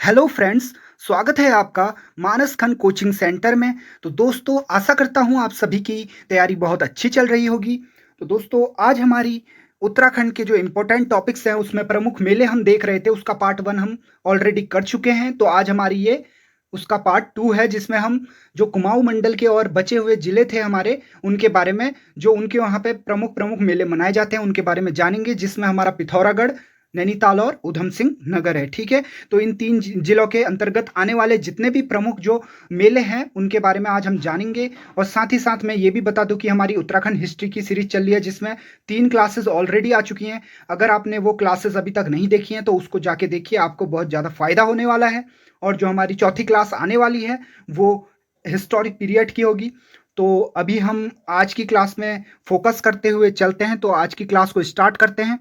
Hello friends, स्वागत है आपका मानस खन कोचिंग सेंटर में। तो दोस्तों, आशा करता हूँ आप सभी की तैयारी बहुत अच्छी चल रही होगी। तो दोस्तों, आज हमारी उत्तराखंड के जो इम्पोर्टेंट टॉपिक्स हैं उसमें प्रमुख मेले हम देख रहे थे, उसका पार्ट 1 हम ऑलरेडी कर चुके हैं। तो आज हमारी ये उसका पार्ट 2 है, जिसमें हम जो कुमाऊं मंडल के और बचे हुए जिले थे हमारे, उनके बारे में, जो उनके वहाँ पे प्रमुख प्रमुख मेले मनाए जाते हैं उनके बारे में जानेंगे, जिसमें हमारा पिथौरागढ़, नैनीताल और उधम सिंह नगर है। ठीक है, तो इन तीन जिलों के अंतर्गत आने वाले जितने भी प्रमुख जो मेले हैं उनके बारे में आज हम जानेंगे। और साथ ही साथ मैं ये भी बता दूं कि हमारी उत्तराखंड हिस्ट्री की सीरीज चल रही है, जिसमें 3 क्लासेस ऑलरेडी आ चुकी हैं। अगर आपने वो क्लासेस अभी तक नहीं देखी हैं तो उसको जाके देखिए, आपको बहुत ज़्यादा फायदा होने वाला है। और जो हमारी चौथी क्लास आने वाली है वो हिस्टोरिक पीरियड की होगी। तो अभी हम आज की क्लास में फोकस करते हुए चलते हैं, तो आज की क्लास को स्टार्ट करते हैं।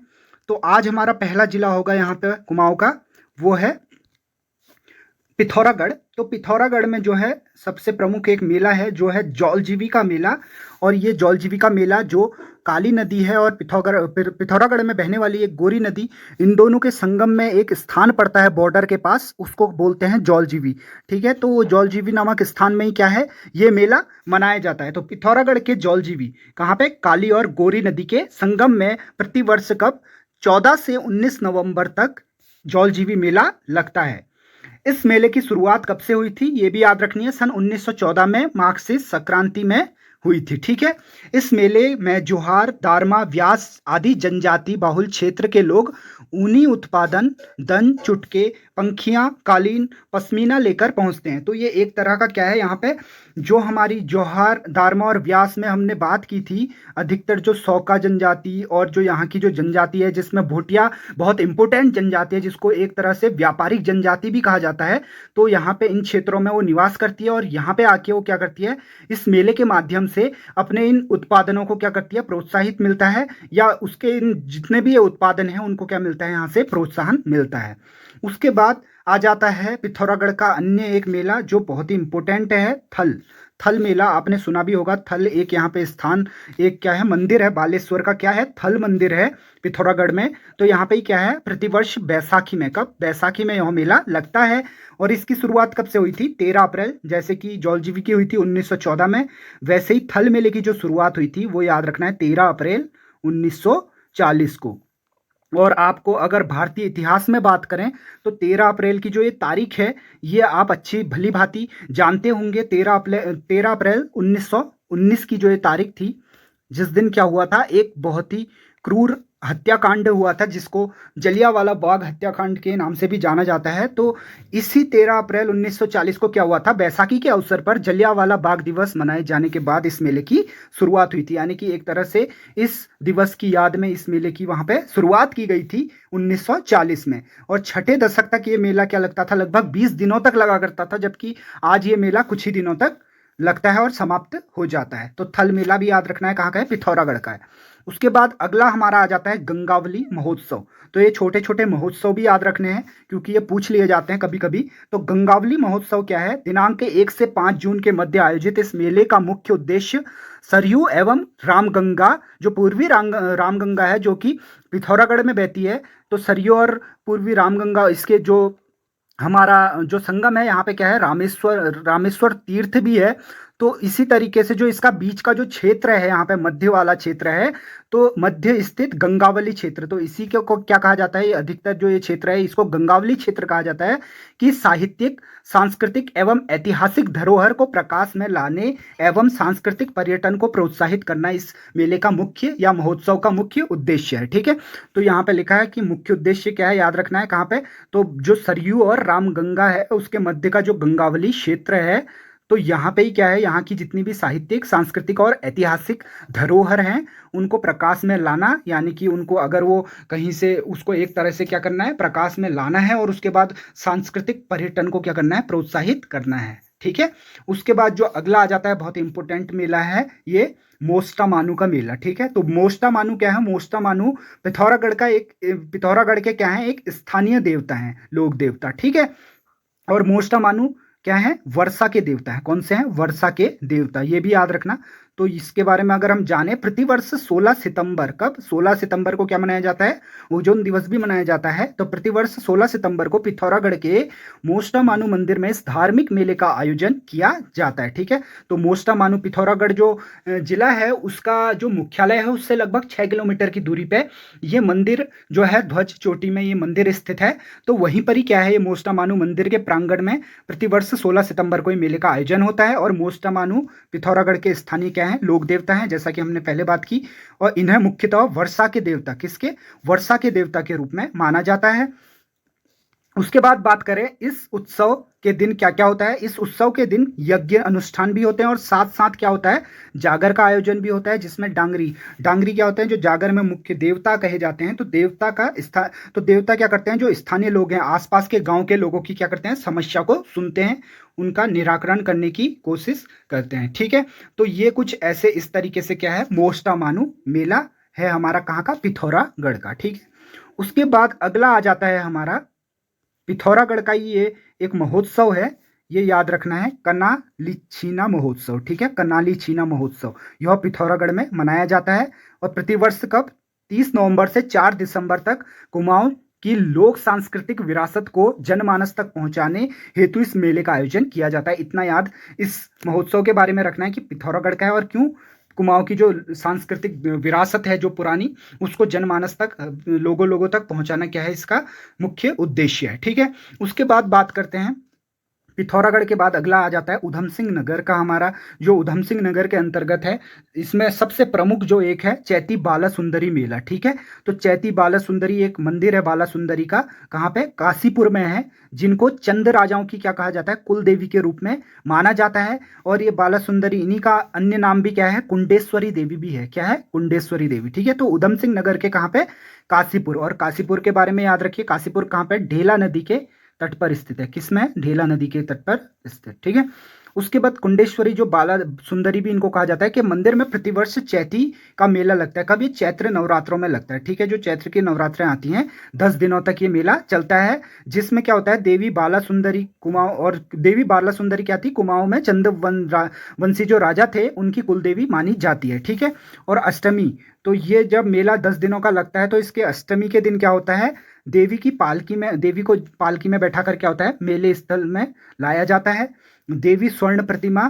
तो आज हमारा पहला जिला होगा यहाँ पे कुमाऊं का, वो है पिथौरागढ़। तो पिथौरागढ़ में जो है सबसे प्रमुख एक मेला है, जो है जौलजीबी मेला। और ये जौलजीबी मेला जो काली नदी है और पिथौरागढ़ में बहने वाली एक गोरी नदी, इन दोनों के संगम में एक स्थान पड़ता है बॉर्डर के पास, उसको बोलते हैं जौलजीबी। ठीक है, तो वो जौलजीबी नामक स्थान में ही क्या है, ये मेला मनाया जाता है। तो पिथौरागढ़ के जौलजीबी कहाँ पे, काली और गोरी नदी के संगम में प्रतिवर्ष कब, 14 से 19 नवंबर तक जौलजीबी मेला लगता है। इस मेले की शुरुआत कब से हुई थी, ये भी याद रखनी है, सन 1914 में मार्क्सिस्ट संक्रांति में हुई थी। ठीक है, इस मेले में जोहार, दारमा, व्यास आदि जनजाति बाहुल क्षेत्र के लोग ऊनी उत्पादन, दन, चुटके, पंखियां, कालीन, पश्मीना लेकर पहुंचते हैं। तो ये एक तरह का क्या है, यहाँ पे जो हमारी जोहार, दारमा और व्यास में हमने बात की थी, अधिकतर जो सौका जनजाति और जो यहाँ की जो जनजाति है, जिसमें भोटिया बहुत इंपॉर्टेंट जनजाति है, जिसको एक तरह से व्यापारिक जनजाति भी कहा जाता है। तो यहाँ पे इन क्षेत्रों में वो निवास करती है और यहाँ पे आके वो क्या करती है, इस मेले के माध्यम से अपने इन उत्पादनों को क्या करती है, प्रोत्साहित मिलता है, या उसके इन जितने भी ये उत्पादन है उनको क्या मिलता है, यहाँ से प्रोत्साहन मिलता है। उसके बाद आ जाता है पिथौरागढ़ का अन्य एक मेला जो बहुत ही इंपॉर्टेंट है, थल। थल मेला आपने सुना भी होगा। थल एक यहाँ पे स्थान, एक क्या है, मंदिर है, बालेश्वर का क्या है, थल मंदिर है पिथौरागढ़ में। तो यहाँ पे क्या है, प्रतिवर्ष बैसाखी में, कब, बैसाखी में यह मेला लगता है। और इसकी शुरुआत कब से हुई थी, 13 अप्रैल, जैसे कि जौलजीबी की हुई थी 1914 में, वैसे ही थल मेले की जो शुरुआत हुई थी वो याद रखना है 13 अप्रैल 1940 को। और आपको अगर भारतीय इतिहास में बात करें तो 13 अप्रैल की जो ये तारीख है, ये आप अच्छी भली भांति जानते होंगे। 13 अप्रैल 1919 की जो ये तारीख थी, जिस दिन क्या हुआ था, एक बहुत ही क्रूर हत्याकांड हुआ था, जिसको जलियांवाला बाग हत्याकांड के नाम से भी जाना जाता है। तो इसी 13 अप्रैल 1940 को क्या हुआ था, बैसाखी के अवसर पर जलियांवाला बाग दिवस मनाए जाने के बाद इस मेले की शुरुआत हुई थी। यानी कि एक तरह से इस दिवस की याद में इस मेले की वहां पे शुरुआत की गई थी 1940 में। और छठे दशक तक ये मेला क्या लगता था, लगभग 20 दिनों तक लगा करता था, जबकि आज ये मेला कुछ ही दिनों तक लगता है और समाप्त हो जाता है। तो थल मेला भी याद रखना है, कहाँ का है, पिथौरागढ़ का है। उसके बाद अगला हमारा आ जाता है गंगावली महोत्सव। तो ये छोटे छोटे महोत्सव भी याद रखने हैं, क्योंकि ये पूछ लिए जाते हैं कभी कभी। तो गंगावली महोत्सव क्या है, दिनांक 1 से 5 जून के मध्य आयोजित इस मेले का मुख्य उद्देश्य सरयू एवं रामगंगा, जो पूर्वी रामगंगा है, जो कि पिथौरागढ़ में बहती है। तो सरयू और पूर्वी रामगंगा, इसके जो हमारा जो संगम है, यहाँ पे क्या है, रामेश्वर रामेश्वर तीर्थ भी है। तो इसी तरीके से जो इसका बीच का जो क्षेत्र है, यहाँ पे मध्य वाला क्षेत्र है, तो मध्य स्थित गंगावली क्षेत्र, तो इसी को क्या कहा जाता है, ये अधिकतर जो ये क्षेत्र है इसको गंगावली क्षेत्र कहा जाता है। कि साहित्यिक, सांस्कृतिक एवं ऐतिहासिक धरोहर को प्रकाश में लाने एवं सांस्कृतिक पर्यटन को प्रोत्साहित करना इस मेले का मुख्य या महोत्सव का मुख्य उद्देश्य है। ठीक है, तो यहाँ पे लिखा है कि मुख्य उद्देश्य क्या है, याद रखना है, कहाँ पे, तो जो सरयू और रामगंगा है उसके मध्य का जो गंगावली क्षेत्र है, तो यहाँ पे ही क्या है, यहाँ की जितनी भी साहित्यिक, सांस्कृतिक और ऐतिहासिक धरोहर हैं उनको प्रकाश में लाना, यानी कि उनको अगर वो कहीं से उसको एक तरह से क्या करना है, प्रकाश में लाना है, और उसके बाद सांस्कृतिक पर्यटन को क्या करना है, प्रोत्साहित करना है। ठीक है, उसके बाद जो अगला आ जाता है बहुत इंपॉर्टेंट मेला है, ये मोस्टा मानू का मेला। ठीक है, तो मोस्टा मानू क्या है, मोस्टा मानू पिथौरागढ़ के क्या है, एक स्थानीय देवता है, लोक देवता। ठीक है, और मोस्टा मानू क्या है, वर्षा के देवता है। कौन से हैं, वर्षा के देवता, ये भी याद रखना। तो इसके बारे में अगर हम जाने, प्रतिवर्ष 16 सितंबर, कब 16 सितंबर को क्या मनाया जाता है, ओजोन दिवस भी मनाया जाता है। तो प्रतिवर्ष 16 सितंबर को पिथौरागढ़ के मोस्टामानू मंदिर में इस धार्मिक मेले का आयोजन किया जाता है। ठीक है, तो मोस्टामानू पिथौरागढ़ जो जिला है उसका जो मुख्यालय है उससे लगभग 6 किलोमीटर की दूरी पे ये मंदिर जो है, ध्वज चोटी में ये मंदिर स्थित है। तो वहीं पर ही क्या है, ये मोस्टामानू मंदिर के प्रांगण में प्रतिवर्ष 16 सितंबर को ये मेले का आयोजन होता है। और मोस्टामानू पिथौरागढ़ के स्थानीय क्या है, लोक देवता हैं, जैसा कि हमने पहले बात की। और इन्हें मुख्यतः वर्षा के देवता, किसके, वर्षा के देवता के रूप में माना जाता है। उसके बाद बात करें इस उत्सव के दिन क्या क्या होता है। इस उत्सव के दिन यज्ञ अनुष्ठान भी होते हैं और साथ साथ क्या होता है, जागर का आयोजन भी होता है, जिसमें डांगरी डांगरी क्या होते हैं, जो जागर में मुख्य देवता कहे जाते हैं। तो देवता का तो देवता क्या करते हैं, जो स्थानीय लोग हैं, आसपास के गांव के लोगों की क्या करते हैं, समस्या को सुनते हैं, उनका निराकरण करने की कोशिश करते हैं। ठीक है, तो ये कुछ ऐसे इस तरीके से क्या है, मोस्टामानू मेला है हमारा, कहाँ का, पिथौरागढ़ का। ठीक है, उसके बाद अगला आ जाता है हमारा पिथौरागढ़ का ही ये एक महोत्सव है, ये याद रखना है, कनाली छीना महोत्सव। ठीक है, कनाली छीना महोत्सव यह पिथौरागढ़ में मनाया जाता है। और प्रतिवर्ष कब, 30 नवंबर से 4 दिसंबर तक कुमाऊं की लोक सांस्कृतिक विरासत को जनमानस तक पहुंचाने हेतु इस मेले का आयोजन किया जाता है। इतना याद इस महोत्सव के बारे में रखना है कि पिथौरागढ़ का है और क्यों, कुमाऊं की जो सांस्कृतिक विरासत है जो पुरानी, उसको जनमानस तक, लोगों तक पहुंचाना क्या है इसका मुख्य उद्देश्य है। ठीक है, उसके बाद बात करते हैं पिथौरागढ़ के बाद अगला आ जाता है उधम सिंह नगर का, हमारा जो उधम सिंह नगर के अंतर्गत है। इसमें सबसे प्रमुख जो एक है चैती बाला सुंदरी मेला। ठीक है, तो चैती बाला सुंदरी एक मंदिर है बाला सुंदरी का, कहाँ पे, काशीपुर में है, जिनको चंद राजाओं की क्या कहा जाता है, कुल देवी के रूप में माना जाता है। और ये बाला सुंदरी, इन्हीं का अन्य नाम भी क्या है, कुंडेश्वरी देवी भी है। क्या है, कुंडेश्वरी देवी। ठीक है, तो उधम सिंह नगर के कहाँ पे, काशीपुर। और काशीपुर के बारे में याद रखिए, काशीपुर कहाँ पे, ढेला नदी के तट पर स्थित है। किसमें, ढेला नदी के तट पर स्थित। ठीक है, उसके बाद कुंडेश्वरी जो बाला सुंदरी भी इनको कहा जाता है, कि मंदिर में प्रतिवर्ष चैती का मेला लगता है। कब, ये चैत्र नवरात्रों में लगता है। ठीक है, जो चैत्र की नवरात्रें आती हैं 10 दिनों तक ये मेला चलता है, जिसमें क्या होता है, देवी बाला सुंदरी कुमाऊं, और देवी बाला सुंदरी क्या थी, कुमाऊं में चंद वंशी जो राजा थे उनकी कुलदेवी मानी जाती है। ठीक है, और अष्टमी, तो ये जब मेला 10 दिनों का लगता है तो इसके अष्टमी के दिन क्या होता है, देवी की पालकी में, देवी को पालकी में बैठा कर क्या होता है, मेले स्थल में लाया जाता है। देवी स्वर्ण प्रतिमा,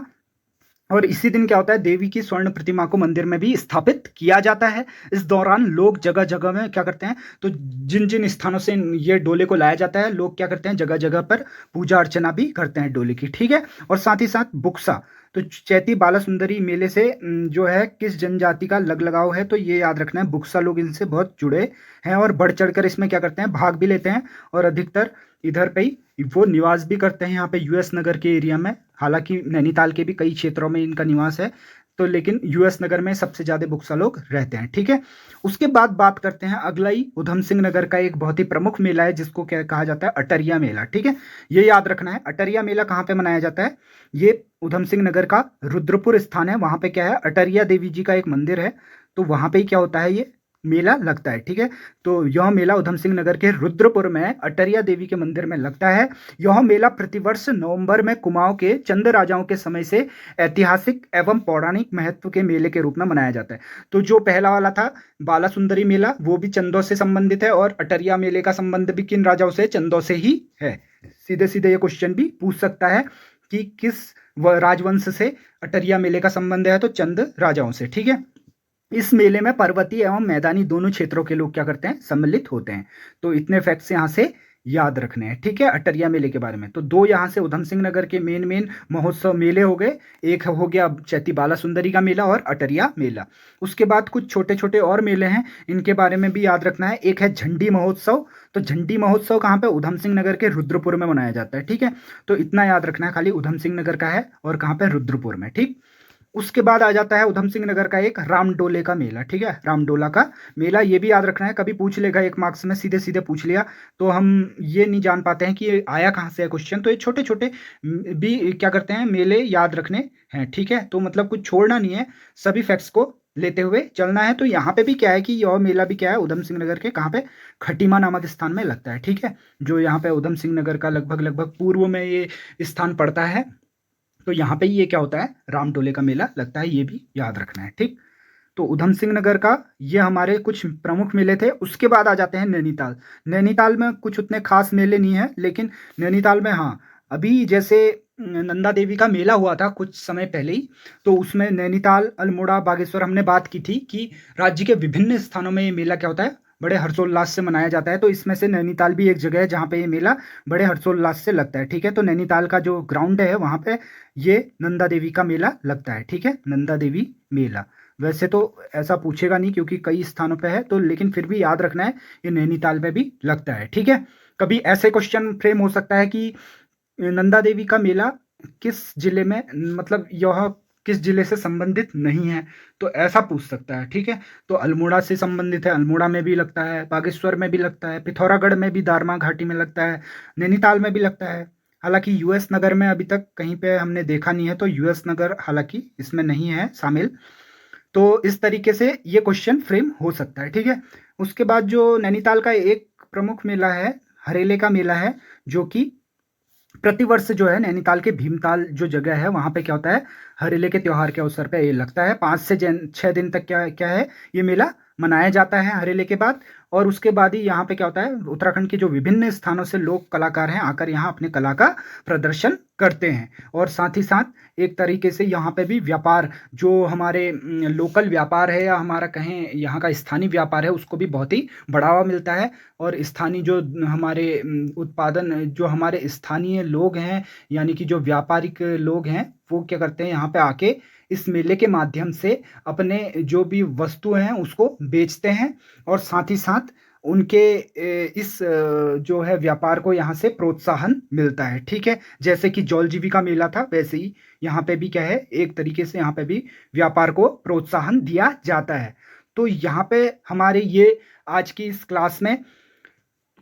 और इसी दिन क्या होता है, देवी की स्वर्ण प्रतिमा को मंदिर में भी स्थापित किया जाता है। इस दौरान लोग जगह जगह में क्या करते हैं, तो जिन जिन स्थानों से ये डोले को लाया जाता है, लोग क्या करते हैं, जगह जगह पर पूजा अर्चना भी करते हैं डोले की। ठीक है, और साथ ही साथ बुक्सा, तो चैती बाला सुंदरी मेले से जो है किस जनजाति का लग लगाव है, तो ये याद रखना है, बुक्सा लोग इनसे बहुत जुड़े हैं और बढ़ चढ़कर इसमें क्या करते हैं, भाग भी लेते हैं। और अधिकतर इधर पे ही वो निवास भी करते हैं, यहाँ पे यूएस नगर के एरिया में। हालांकि नैनीताल के भी कई क्षेत्रों में इनका निवास है, तो लेकिन यूएस नगर में सबसे ज्यादा बुक्सा लोग रहते हैं। ठीक है, उसके बाद बात करते हैं अगला ही उधम सिंह नगर का एक बहुत ही प्रमुख मेला है, जिसको क्या कहा जाता है, अटरिया मेला। ठीक है, ये याद रखना है, अटरिया मेला कहाँ पे मनाया जाता है, ये उधम सिंह नगर का रुद्रपुर स्थान है, वहां पे क्या है, अटरिया देवी जी का एक मंदिर है, तो वहां पे ही क्या होता है, ये मेला लगता है। ठीक है, तो यह मेला उधम सिंह नगर के रुद्रपुर में अटरिया देवी के मंदिर में लगता है। यह मेला प्रतिवर्ष नवंबर में कुमाऊं के चंद राजाओं के समय से ऐतिहासिक एवं पौराणिक महत्व के मेले के रूप में मनाया जाता है। तो जो पहला वाला था बाला सुंदरी मेला, वो भी चंदों से संबंधित है, और अटरिया मेले का संबंध भी किन राजाओं से, चंदों से ही है। सीधे सीधे ये क्वेश्चन भी पूछ सकता है कि किस राजवंश से अटरिया मेले का संबंध है, तो चंद राजाओं से। ठीक है, इस मेले में पर्वतीय एवं मैदानी दोनों क्षेत्रों के लोग क्या करते हैं, सम्मिलित होते हैं। तो इतने फैक्ट्स यहाँ से याद रखने हैं। ठीक है, अटरिया मेले के बारे में तो दो यहाँ से उधम सिंह नगर के मेन महोत्सव मेले हो गए, एक हो गया चैती बाला सुंदरी का मेला और अटरिया मेला। उसके बाद कुछ छोटे छोटे और मेले हैं, इनके बारे में भी याद रखना है। एक है झंडी महोत्सव, तो झंडी महोत्सव कहाँ पे, उधम सिंह नगर के रुद्रपुर में मनाया जाता है। ठीक है, तो इतना याद रखना है, खाली उधम सिंह नगर का है और कहाँ पे, रुद्रपुर में। ठीक, उसके बाद आ जाता है उधम सिंह नगर का एक रामडोले का मेला। ठीक है, रामडोला का मेला, ये भी याद रखना है, कभी पूछ लेगा एक मार्क्स में, सीधे सीधे पूछ लिया तो हम ये नहीं जान पाते हैं कि ये आया कहाँ से है क्वेश्चन। तो ये छोटे छोटे भी क्या करते हैं, मेले याद रखने हैं। ठीक है, तो मतलब कुछ छोड़ना नहीं है, सभी फैक्ट्स को लेते हुए चलना है। तो यहाँ पे भी क्या है कि यह मेला भी क्या है, उधम सिंह नगर के कहाँ पे, खटीमा नामक स्थान में लगता है। ठीक है, जो यहाँ पे उधम सिंह नगर का लगभग पूर्व में ये स्थान पड़ता है। तो यहाँ पे ये क्या होता है, रामटोले का मेला लगता है, ये भी याद रखना है। ठीक, तो उधम सिंह नगर का ये हमारे कुछ प्रमुख मेले थे। उसके बाद आ जाते हैं नैनीताल। नैनीताल में कुछ उतने खास मेले नहीं है, लेकिन नैनीताल में हाँ, अभी जैसे नंदा देवी का मेला हुआ था कुछ समय पहले ही, तो उसमें नैनीताल, अल्मोड़ा, बागेश्वर हमने बात की थी कि राज्य के विभिन्न स्थानों में ये मेला क्या होता है, बड़े हर्षोल्लास से मनाया जाता है। तो इसमें से नैनीताल भी एक जगह है जहाँ पे ये मेला बड़े हर्षोल्लास से लगता है। ठीक है, तो नैनीताल का जो ग्राउंड है वहाँ पे ये नंदा देवी का मेला लगता है। ठीक है, नंदा देवी मेला। वैसे तो ऐसा पूछेगा नहीं क्योंकि कई स्थानों पे है, तो लेकिन फिर भी याद रखना है ये नैनीताल पे भी लगता है। ठीक है, कभी ऐसे क्वेश्चन फ्रेम हो सकता है कि नंदा देवी का मेला किस जिले में, मतलब यह किस जिले से संबंधित नहीं है, तो ऐसा पूछ सकता है। ठीक है, तो अल्मोड़ा से संबंधित है, अल्मोड़ा में भी लगता है, बागेश्वर में भी लगता है, पिथौरागढ़ में भी दारमा घाटी में लगता है, नैनीताल में भी लगता है। हालांकि यूएस नगर में अभी तक कहीं पे हमने देखा नहीं है, तो यूएस नगर हालांकि इसमें नहीं है शामिल। तो इस तरीके से ये क्वेश्चन फ्रेम हो सकता है। ठीक है, उसके बाद जो नैनीताल का एक प्रमुख मेला है, हरेले का मेला है, जो कि प्रतिवर्ष जो है नैनीताल के भीमताल जो जगह है वहां पे क्या होता है, हरेले के त्योहार के अवसर पे ये लगता है। 5 से 6 दिन तक क्या क्या है, ये मेला मनाया जाता है हरेले के बाद। और उसके बाद ही यहाँ पे क्या होता है, उत्तराखंड के जो विभिन्न स्थानों से लोक कलाकार हैं आकर यहाँ अपने कला का प्रदर्शन करते हैं। और साथ ही साथ एक तरीके से यहाँ पे भी व्यापार, जो हमारे लोकल व्यापार है या हमारा कहें यहाँ का स्थानीय व्यापार है, उसको भी बहुत ही बढ़ावा मिलता है। और स्थानीय जो हमारे उत्पादन, जो हमारे स्थानीय लोग हैं, यानी कि जो व्यापारिक लोग हैं, वो क्या करते हैं, यहाँ पे आके इस मेले के माध्यम से अपने जो भी वस्तु हैं उसको बेचते हैं। और साथ ही साथ उनके इस जो है व्यापार को यहाँ से प्रोत्साहन मिलता है। ठीक है, जैसे कि जौल जीविका मेला था, वैसे ही यहाँ पे भी क्या है, एक तरीके से यहाँ पे भी व्यापार को प्रोत्साहन दिया जाता है। तो यहाँ पे हमारे ये आज की इस क्लास में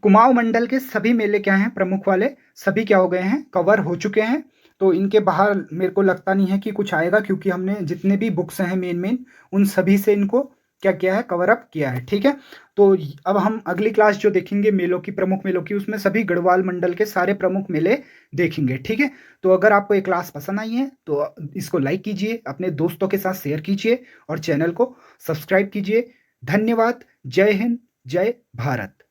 कुमाऊं मंडल के सभी मेले क्या हैं, प्रमुख वाले सभी क्या हो गए हैं, कवर हो चुके हैं। तो इनके बाहर मेरे को लगता नहीं है कि कुछ आएगा, क्योंकि हमने जितने भी बुक्स हैं मेन मेन उन सभी से इनको क्या किया है, कवर अप किया है। ठीक है, तो अब हम अगली क्लास जो देखेंगे मेलों की, प्रमुख मेलों की, उसमें सभी गढ़वाल मंडल के सारे प्रमुख मेले देखेंगे। ठीक है, तो अगर आपको ये क्लास पसंद आई है तो इसको लाइक कीजिए, अपने दोस्तों के साथ शेयर कीजिए और चैनल को सब्सक्राइब कीजिए। धन्यवाद। जय हिंद, जय भारत।